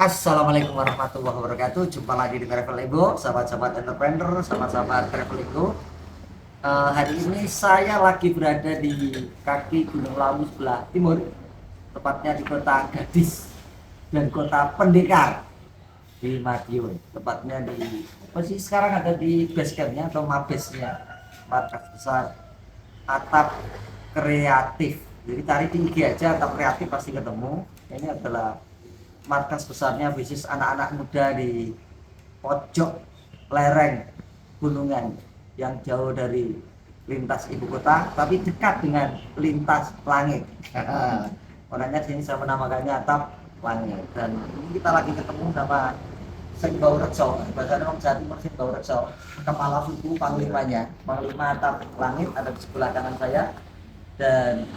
Assalamualaikum warahmatullahi wabarakatuh. Jumpa lagi di Travel Ego, sahabat-sahabat entrepreneur, sahabat-sahabat Travel Ego. Hari ini saya lagi berada di kaki Gunung Lawu sebelah timur, tepatnya di kota Gadis dan kota Pendekar di Madiun. Tepatnya di posisi sekarang ada di base campnya atau mabesnya, markas besar Atap Kreatif. Jadi cari di IG aja Atap Kreatif pasti ketemu. Ini adalah markas besarnya bisnis anak-anak muda di pojok lereng gunungan yang jauh dari lintas ibu kota tapi dekat dengan lintas langit. Makanya sini saya menamakannya Atap Langit. Dan ini kita lagi ketemu sama Senggau Rekso, bahasa orang Jawa Timur Senggau Rekso, kepala suku panglimanya, panglima Atap Langit ada di sebelah kanan saya. Dan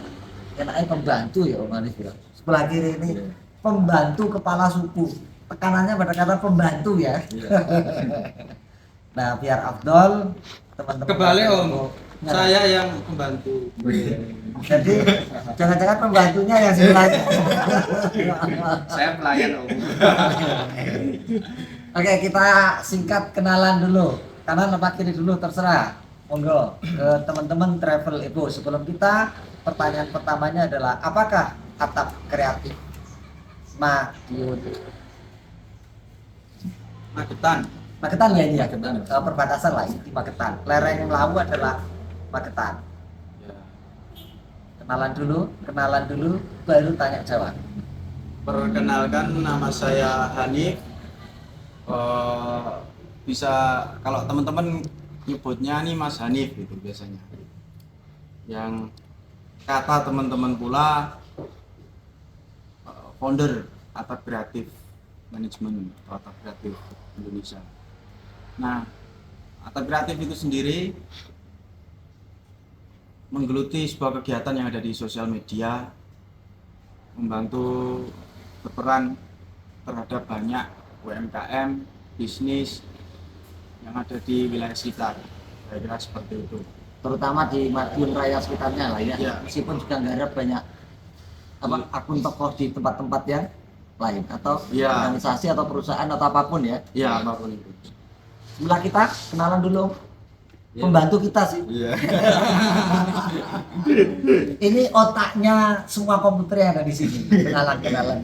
enaknya pembantu ya Om Anis bilang. Sebelah kiri ini pembantu kepala suku, tekanannya pada kata pembantu ya. Nah biar Abdul teman-teman kebalik Om, nah, saya yang pembantu. jadi jangan-jangan pembantunya yang sebelahnya. Saya pelayan Om. Oke, kita singkat kenalan dulu, kanan apa kiri dulu terserah, monggo ke teman-teman Travel Ego. Sebelum kita, pertanyaan pertamanya adalah apakah Atap Kreatif Madiun? Magetan ya ini ya, perbatasan lah di Magetan. Lereng Lawu adalah Magetan. Kenalan dulu, baru tanya jawab. Perkenalkan, nama saya Hanif. Bisa kalau teman-teman nyebutnya nih Mas Hanif gitu biasanya. Yang kata teman-teman pula founder Atap Kreatif Management atau Atap Kreatif Indonesia. Nah, Atap Kreatif itu sendiri menggeluti sebuah kegiatan yang ada di sosial media, membantu berperan terhadap banyak UMKM, bisnis yang ada di wilayah sekitar. Saya kira seperti itu. Terutama di Madiun Raya sekitarnya lah ya. Ya. Meskipun juga garap banyak akun tokoh di tempat-tempat yang lain atau Ya. organisasi atau perusahaan atau apapun ya. Ya, apapun itu. Sebelah kita kenalan dulu. Ya. Pembantu kita sih. Iya. Ini otaknya semua komputer yang ada di sini. Kenalan.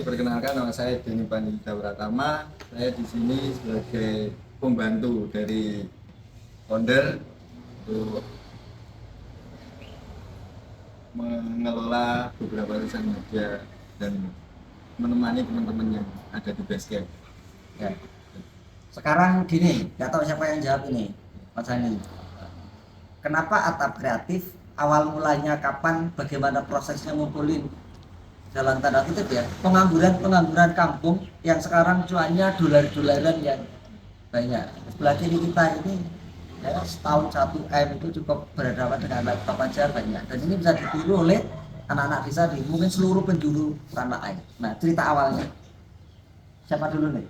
Perkenalkan, nama saya Denny Pandita Pratama. Saya di sini sebagai pembantu dari founder untuk mengelola beberapa sosial media dan menemani teman-teman yang ada di Basecamp. Ya. Sekarang gini, nggak tahu siapa yang jawab ini, Mas Hani. Kenapa Atap Kreatif? Awal mulanya kapan? Bagaimana prosesnya ngumpulin dalam tanda kutip ya pengangguran kampung yang sekarang cuannya dolar-dolaran yang banyak. Sebelah kiri kita ini ya, setahun 1 M itu cukup berhadapan dengan laptop aja banyak. Dan ini bisa ditiru oleh anak-anak desa di mungkin seluruh penjuru tanah air. Nah cerita awalnya siapa dulu nih?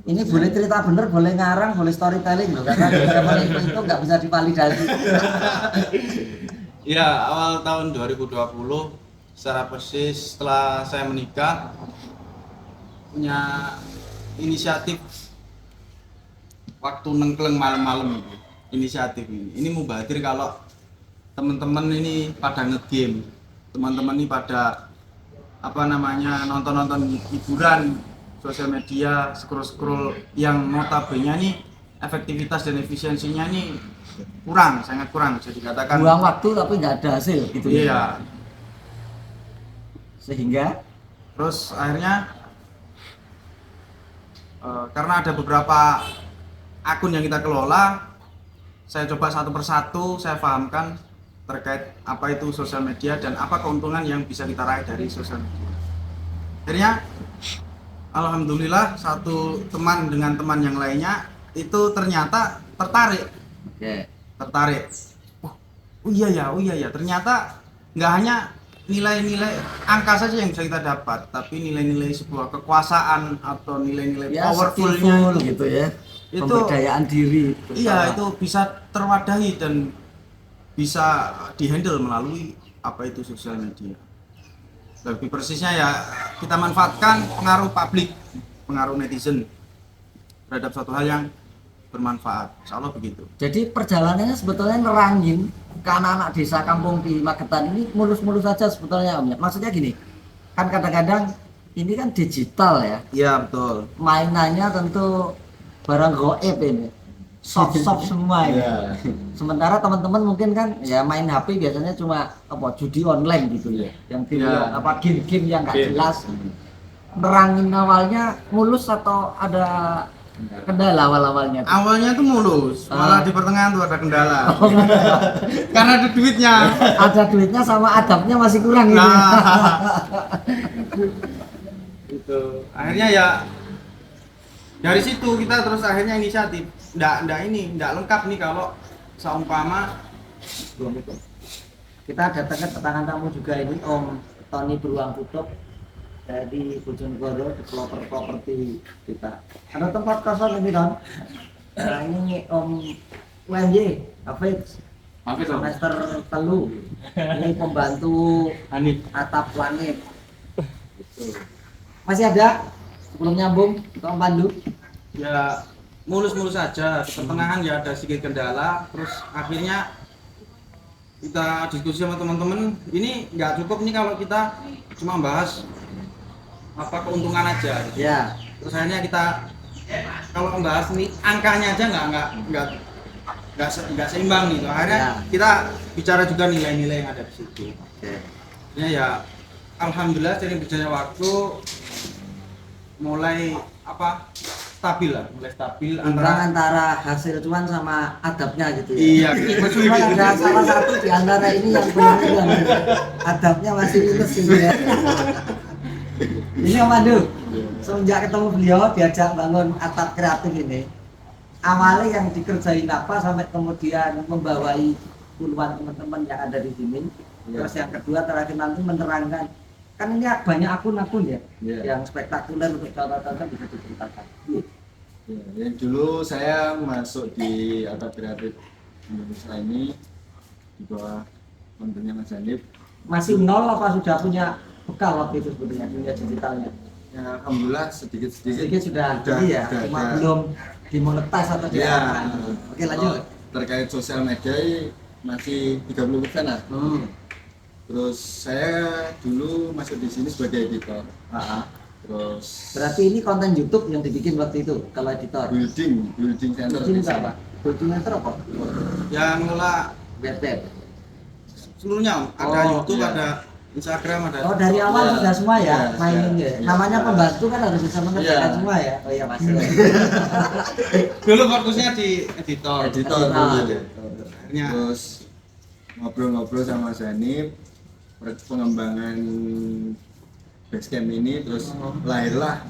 Ini boleh cerita bener, boleh ngarang, boleh storytelling loh, karena itu nggak bisa divalidasi. Ya, awal tahun 2020 secara persis setelah saya menikah punya inisiatif waktu nengkleng malam-malam itu. Inisiatif ini mubadir kalau teman-teman ini pada ngegame, teman-teman ini pada nonton hiburan sosial media, scroll yang notabene nih efektivitas dan efisiensinya nih sangat kurang bisa dikatakan. Buang waktu tapi nggak ada hasil gitu Iya. ya. Sehingga Terus akhirnya karena ada beberapa akun yang kita kelola, saya coba satu persatu saya pahamkan terkait apa itu sosial media dan apa keuntungan yang bisa kita raih dari sosial media. Akhirnya alhamdulillah satu teman dengan teman yang lainnya itu ternyata tertarik. Oh iya ya, ternyata nggak hanya nilai-nilai angka saja yang bisa kita dapat, tapi nilai-nilai sebuah kekuasaan atau nilai-nilai ya, powerfulnya gitu ya, itu pemberdayaan diri. Iya, itu bisa terwadahi dan bisa dihandle melalui apa itu sosial media. Lebih persisnya ya kita manfaatkan pengaruh publik, pengaruh netizen terhadap suatu hal yang bermanfaat. Insya Allah begitu. Jadi perjalanannya sebetulnya nerangin ke anak-anak desa kampung di Magetan ini mulus-mulus saja sebetulnya Om. Maksudnya gini, kan kadang-kadang ini kan digital ya, Iya betul. mainannya tentu barang goib ini, soft semua ini. Iya. Sementara teman-teman mungkin kan ya main HP biasanya cuma apa judi online gitu ya, yang Iya. apa game-game yang nggak Game. jelas. Nerangin awalnya mulus atau ada kendala awal-awalnya? Awalnya tuh mulus, malah di pertengahan tuh ada kendala. Oh, Karena ada duitnya. ada duitnya sama adabnya masih kurang gitu. Ya. Gitu. Akhirnya ya dari situ kita terus akhirnya inisiatif. Nggak lengkap nih kalau seumpama Kita datangkan ketangan tamu juga ini Om Tony Beruang Tutup dari Bojonegoro, developer properti kita. Ada tempat kosong ini Don. Nah, ini Om UMY Hafiz semester telu. Ini pembantu Hanif. atap langit. Masih ada sebelum nyambung ke Om Pandu. Ya mulus-mulus saja, di pertengahan ya ada sedikit kendala, terus akhirnya kita diskusi sama teman-teman, ini nggak cukup nih kalau kita cuma bahas apa keuntungan aja. Ya. Terus akhirnya kita kalau membahas ini angkanya aja nggak seimbang nih. Akhirnya Ya. kita bicara juga nilai-nilai yang ada di situ. Oke. Ya alhamdulillah seiring berjalannya waktu mulai stabil Antara hasil cuan sama adabnya gitu ya. Iya. Meskipun ada salah satu di antara ini yang benar adabnya masih minus gitu ya. Ini Om Pandu, semenjak ketemu beliau diajak bangun atap kreatif ini, awalnya yang dikerjain apa sampai kemudian membawai puluhan teman-teman yang ada di sini. Ya. Terus yang kedua terakhir nanti menerangkan, kan ini banyak akun-akun ya, Ya. yang spektakuler untuk contoh-contoh bisa diceritakan. Ya, yang dulu saya masuk di atap kreatif Indonesia ini di bawah kontennya Mas Hanif. Masih nol apa sudah punya bekal waktu itu sebetulnya dunia digitalnya? Ya, alhamdulillah sedikit-sedikit Sedikit sudah jadi ya, cuma ada. belum dimonetize atau Ya, diapakan. Oke lanjut. terkait sosial media masih 30% lah. Terus saya dulu masuk di sini sebagai editor. Terus Berarti ini konten YouTube yang dibikin waktu itu kalau editor. building center. Building apa? Building center apa? yang ngelola Web. seluruhnya Om. Ada Oh, YouTube, iya. ada Instagram, ada Oh dari awal Ya. sudah semua ya Ya, mainin ya, ya. ya. Namanya pembantu kan harus bisa mengerjakan Ya. semua ya. Oh iya pasti. dulu fokusnya di editor. Editor Editor. dulu. Akhirnya Terus ngobrol-ngobrol sama Mas Hanif pengembangan Basecamp ini, terus lahirlah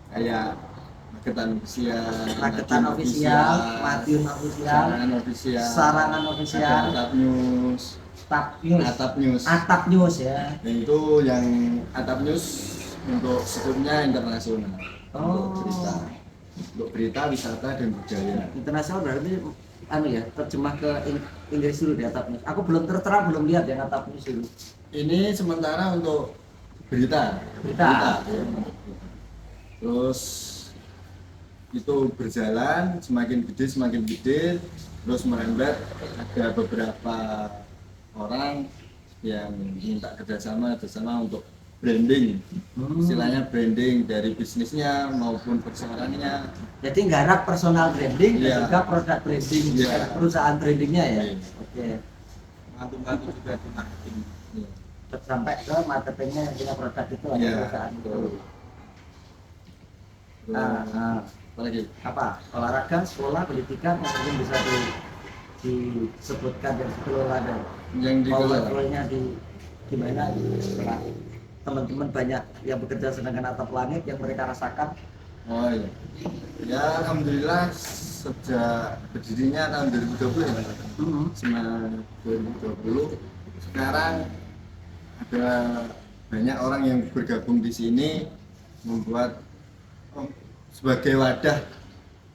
kayak Magetan Official, Madiun Official, Sarangan Official, Atap News. Atap News ya. Dan itu yang Atap News untuk skupnya internasional. Oh. Untuk berita, wisata dan budaya. Internasional berarti ya terjemah ke Inggris dulu di Atap News. Aku belum terang belum lihat yang Atap News itu. Ini sementara untuk berita. Berita. Terus itu berjalan semakin gede, terus merembet. Ada beberapa orang yang minta kerjasama untuk branding, istilahnya branding dari bisnisnya maupun persoalannya. Jadi nggarap personal branding dan Iya. juga produk branding, Iya. perusahaan brandingnya ya. Iya. Oke. bantu-bantu juga di marketing. Iya. Terus sampai ke marketingnya yang punya produk itu ada Iya, perusahaan itu. betul. Apalagi Apa? Olahraga, sekolah, pendidikan yang mungkin bisa disebutkan dan dikelola dan yang dikelola. powerfulnya di gimana setelah teman-teman banyak yang bekerja dengan atap langit yang mereka rasakan. Oh iya. Ya alhamdulillah sejak berdirinya tahun 2020 ya. Setelah 2020 sekarang ada banyak orang yang bergabung di sini membuat sebagai wadah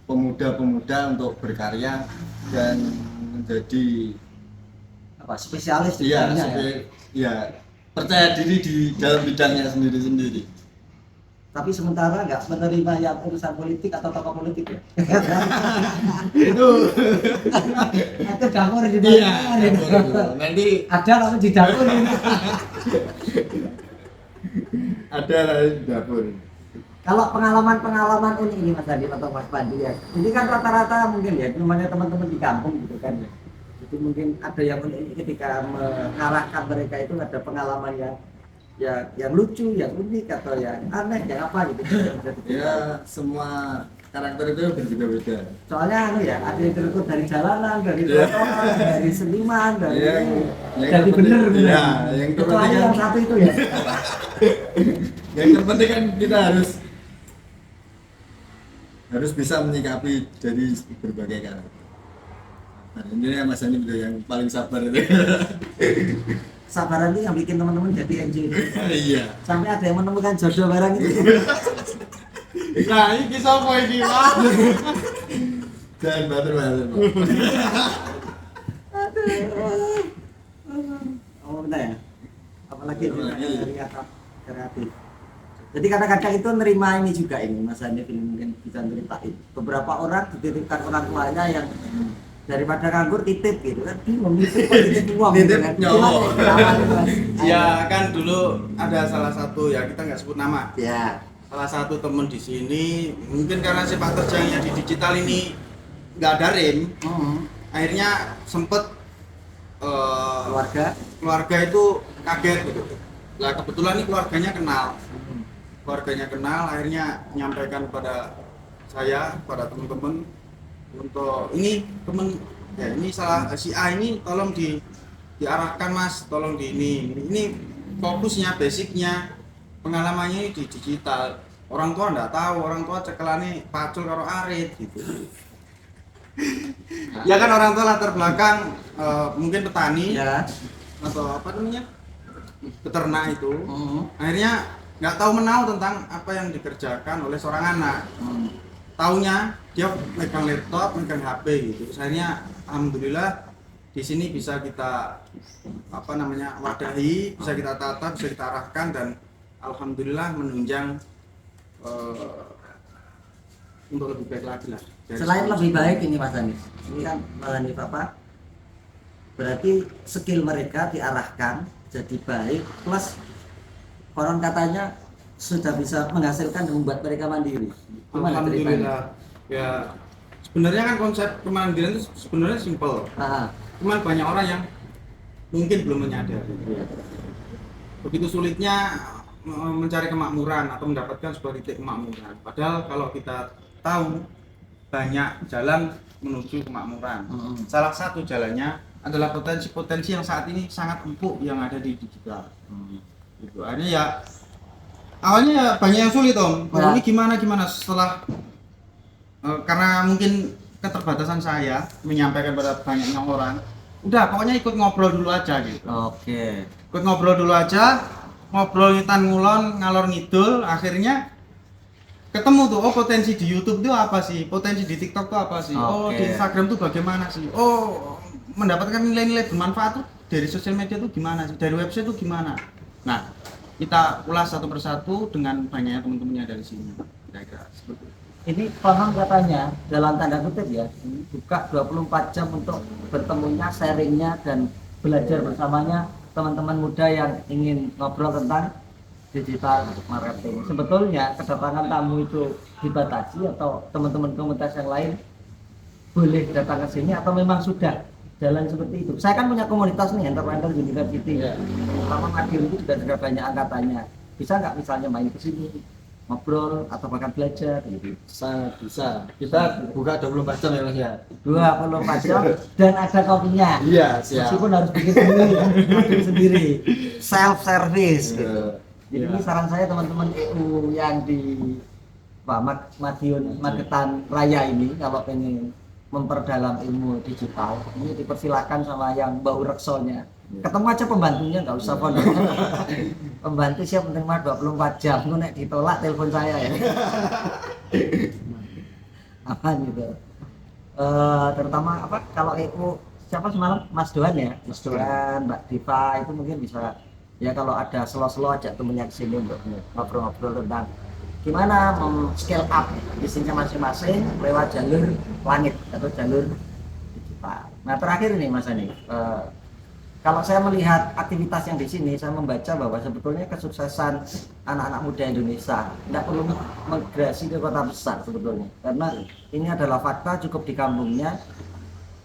pemuda-pemuda untuk berkarya dan menjadi Apa spesialis di ya, bidangnya ya. ya percaya diri di dalam bidangnya sendiri-sendiri. Tapi sementara nggak menerima yang urusan politik atau tokoh politik ya. Itu Itu dapur di iya. dapur. Nanti Ada tapi di dapur ini. ada lah di dapur. Kalau pengalaman unik ini Mas Adi atau Mas Pandi ya. Ini kan rata-rata mungkin ya namanya teman-teman di kampung gitu kan. Jadi mungkin ada yang unik ketika mengarahkan mereka itu ada pengalaman yang lucu, yang unik atau yang aneh, yang apa gitu. Ya semua karakter itu berbeda-beda. Soalnya ya ada yang terikut dari jalanan, dari Iya. trotoar, dari seniman, dari Yang jadi bener terpenting- bener. iya, yang Kecuali terpenting yang kan- satu itu ya. Yang terpenting kan kita harus bisa menyikapi dari berbagai karakter. Nah, ini ya Mas Ani itu yang paling sabar itu. Sabaran itu yang bikin teman-teman jadi enjoy. Iya. Sampai ada yang menemukan jodoh barang itu. Nah, ini sapa iki, Pak? Jangan batur. Oh benar ya. Apalagi dari kata kreatif. Jadi kadang-kadang itu nerima ini juga ini Mas Andi mungkin bisa ceritain. Beberapa orang dititipkan orang tuanya yang daripada nganggur titip gitu kan bingung titip uang gitu Titip kan. nyawa. Gimana ya, cara itu, Mas? Ya kan dulu ada salah satu ya kita nggak sebut nama. Ya. Salah satu temen di sini mungkin karena sepak terjangnya di digital ini nggak ada rem, akhirnya sempet keluarga itu kaget gitu. Lah kebetulan ini keluarganya kenal, akhirnya menyampaikan kepada saya, pada teman-teman untuk ini temen ya ini salah si A ini tolong diarahkan Mas, tolong di ini fokusnya basicnya pengalamannya di digital. Orang tua nggak tahu, orang tua cekelane pacul karo arit gitu. Ya kan orang tua latar belakang mungkin petani Ya. atau apa namanya peternak itu, akhirnya nggak tahu menau tentang apa yang dikerjakan oleh seorang anak. Taunya dia megang laptop, megang HP gitu. Akhirnya alhamdulillah di sini bisa kita apa namanya wadahi, bisa kita tata, bisa kita arahkan dan alhamdulillah menunjang untuk lebih baik lagi lah. Selain lebih baik ini Mas Andi. Ini kan Mas Andi Papa. Berarti skill mereka diarahkan jadi baik plus konon katanya sudah bisa menghasilkan dan membuat mereka mandiri. Gimana ceritanya? Alhamdulillah. Ya sebenarnya kan konsep kemandirian itu sebenarnya simpel. Cuman banyak orang yang mungkin belum menyadari. Begitu sulitnya mencari kemakmuran atau mendapatkan sebuah titik kemakmuran. Padahal kalau kita tahu banyak jalan menuju kemakmuran. Salah satu jalannya adalah potensi-potensi yang saat ini sangat empuk yang ada di digital. Gitu. Akhirnya ya awalnya ya banyak yang sulit Om. Kalau ini gimana setelah karena mungkin keterbatasan saya menyampaikan pada banyaknya orang, udah pokoknya ikut ngobrol dulu aja gitu. Oke. Ikut ngobrol dulu aja, ngobrol ngitan ngulon ngalor ngidul, akhirnya ketemu tuh oh potensi di YouTube itu apa sih, potensi di TikTok tuh apa sih, oh di Instagram tuh bagaimana sih, oh mendapatkan nilai-nilai bermanfaat tuh dari sosial media tuh gimana sih, dari website tuh gimana. Nah kita ulas satu persatu dengan banyaknya teman-temannya dari sini, kira-kira seperti itu. Ini konon katanya dalam tanda kutip ya buka 24 jam untuk bertemunya, sharingnya dan belajar bersamanya teman-teman muda yang ingin ngobrol tentang digital marketing. Sebetulnya kedatangan tamu itu dibatasi atau teman-teman komunitas yang lain boleh datang ke sini atau memang sudah jalan seperti itu. Saya kan punya komunitas nih, Entrepreneur University ya. Sama Madiun itu juga sudah banyak angkatannya. Bisa nggak misalnya main ke sini, ngobrol atau bahkan belajar gitu? Bisa. Kita buka 24 jam ya Mas ya. 24 jam dan ada kopinya. Iya, siap. Meskipun harus bikin sendiri, bikin sendiri. Self service gitu. Jadi ini saran saya teman-teman EU yang di Madiun Magetan Raya ini kalau pengen memperdalam ilmu digital ini dipersilakan sama yang bau reksonya. Ketemu aja pembantunya, nggak usah pondok. Pembantu siap menerima 24 jam. Itu nek ditolak telepon saya ya. Apa gitu. Terutama apa kalau EU siapa semalam Mas Doan ya, Mas Doan, Mbak Diva itu mungkin bisa Ya kalau ada selo-selo ajak temennya ke sini untuk ngobrol-ngobrol tentang gimana scale up bisnisnya masing-masing lewat jalur langit atau jalur digital. Nah terakhir nih Mas Ani, kalau saya melihat aktivitas yang di sini, saya membaca bahwa sebetulnya kesuksesan anak-anak muda Indonesia tidak perlu migrasi ke kota besar sebetulnya, karena ini adalah fakta, cukup di kampungnya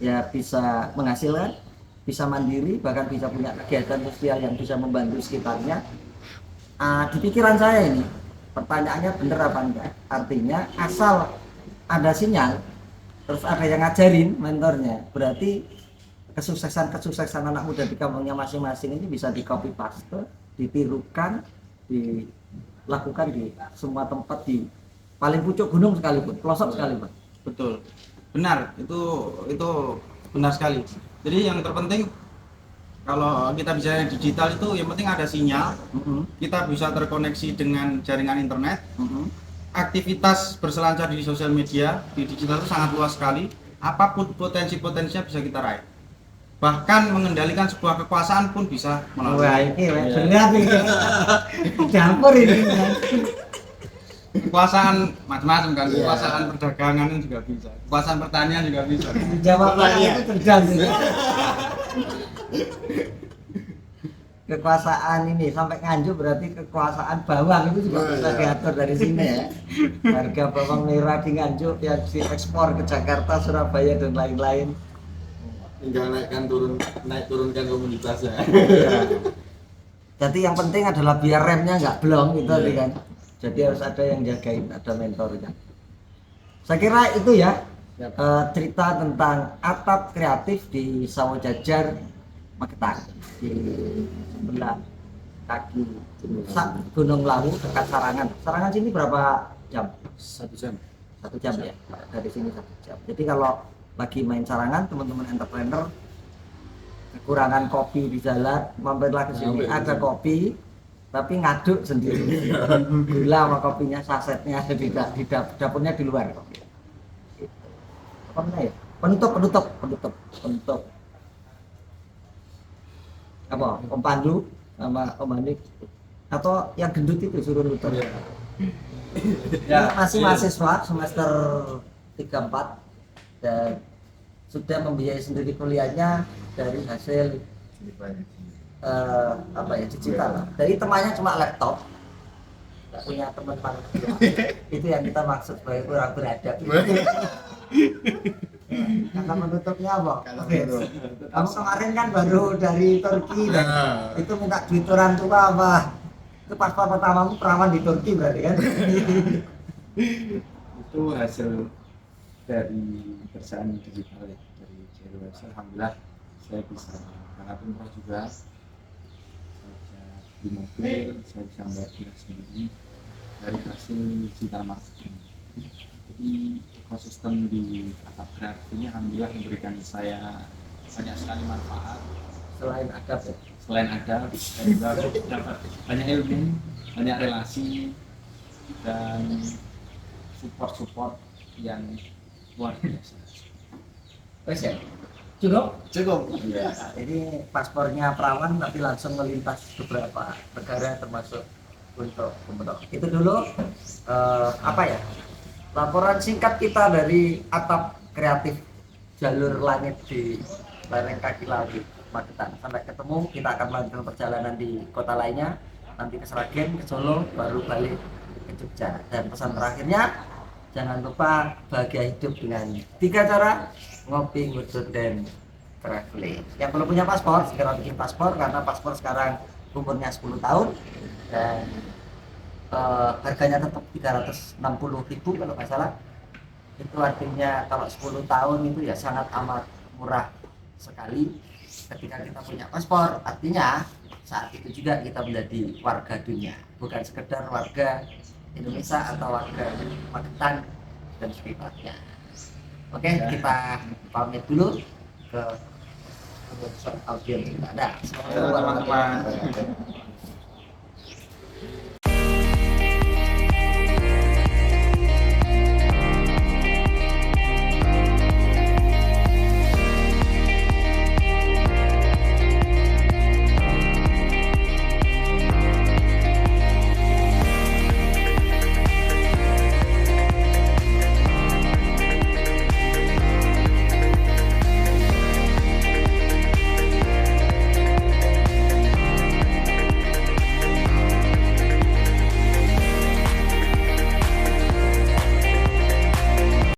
ya bisa menghasilkan, bisa mandiri, bahkan bisa punya kegiatan sosial yang bisa membantu sekitarnya. Di pikiran saya ini, pertanyaannya bener apa enggak? Artinya asal ada sinyal, terus ada yang ngajarin mentornya, berarti kesuksesan anak muda di kampungnya masing-masing ini bisa di copy paste, ditirukan, dilakukan di semua tempat, di paling pucuk gunung sekalipun, pelosok sekalipun. Betul, benar, itu benar sekali. Jadi yang terpenting kalau kita bicara digital itu yang penting ada sinyal, kita bisa terkoneksi dengan jaringan internet, aktivitas berselancar di sosial media di digital itu sangat luas sekali, apapun potensinya bisa kita raih. Bahkan mengendalikan sebuah kekuasaan pun bisa melalui. Wah ini benar nih, campur ini. Kekuasaan macam-macam kan, kekuasaan perdagangan juga bisa, kekuasaan pertanian juga bisa. Jawabannya itu cerdas. Kekuasaan ini sampai Nganjuk berarti kekuasaan bawang itu juga bisa diatur dari sini ya. Harga bawang merah di Nganjuk yang diekspor ke Jakarta, Surabaya dan lain-lain. Tinggal naik turunkan komunitasnya. Jadi yang penting adalah biar remnya nggak blong gitu kan. Jadi harus ada yang jagain, ada mentornya. Saya kira itu ya cerita tentang atap kreatif di Sawah Jajar Magetan, di sebelah kaki Gunung Lawu dekat Sarangan. Sarangan sini berapa jam? 1 jam. 1 jam ya, dari sini 1 jam. Jadi kalau lagi main Sarangan, teman-teman entrepreneur kekurangan kopi di jalan, mampirlah ke sini, ada kopi tapi ngaduk sendiri. Gula sama kopinya, sasetnya ada di dapurnya di luar. Gitu. Apa namanya ya? Penutup. Apa? Om Pandu sama Om Manik atau yang gendut itu suruh nutup. Masih mahasiswa semester 3-4 dan sudah membiayai sendiri kuliahnya dari hasil digital lah. Jadi temannya cuma laptop, nggak punya teman manusia. Itu yang kita maksud sebagai kurang beradab. Kata menutupnya apa? Kamu kemarin kan baru dari Turki dan itu minta duit orang tua apa? Itu paspor pertamamu perawan di Turki berarti kan? Itu hasil dari perusahaan digital ya, dari Zero Waste. Alhamdulillah saya bisa karena umroh juga, saya bisa di mobil, saya bisa bayar sendiri dari hasil digital marketing. Jadi ekosistem di atap kreatif ini alhamdulillah memberikan saya banyak sekali manfaat. Selain adab ya? Selain ada, saya juga dapat banyak ilmu, banyak relasi dan support yang luar biasa. Wes ya? Cukup? Ya. Ini paspornya perawan tapi langsung melintas beberapa negara termasuk untuk itu dulu laporan singkat kita dari atap kreatif jalur langit di lereng kaki Lawu Magetan. Sampai ketemu, kita akan melanjutkan perjalanan di kota lainnya, nanti ke Sragen, ke Solo, baru balik ke Jogja. Dan pesan terakhirnya, jangan lupa bahagia hidup dengan 3 cara: ngopi, ngudut, dan traveling. Yang belum punya paspor, segera bikin paspor, karena paspor sekarang umurnya 10 tahun dan harganya tetap 360.000 kalau nggak salah. Itu artinya kalau 10 tahun itu ya sangat amat murah sekali. Ketika kita punya paspor, artinya saat itu juga kita menjadi warga dunia, bukan sekedar warga Indonesia atau warga Magetan dan sekitarnya. Oke, kita pamit dulu ke audiens kita. Ada. Teman-teman.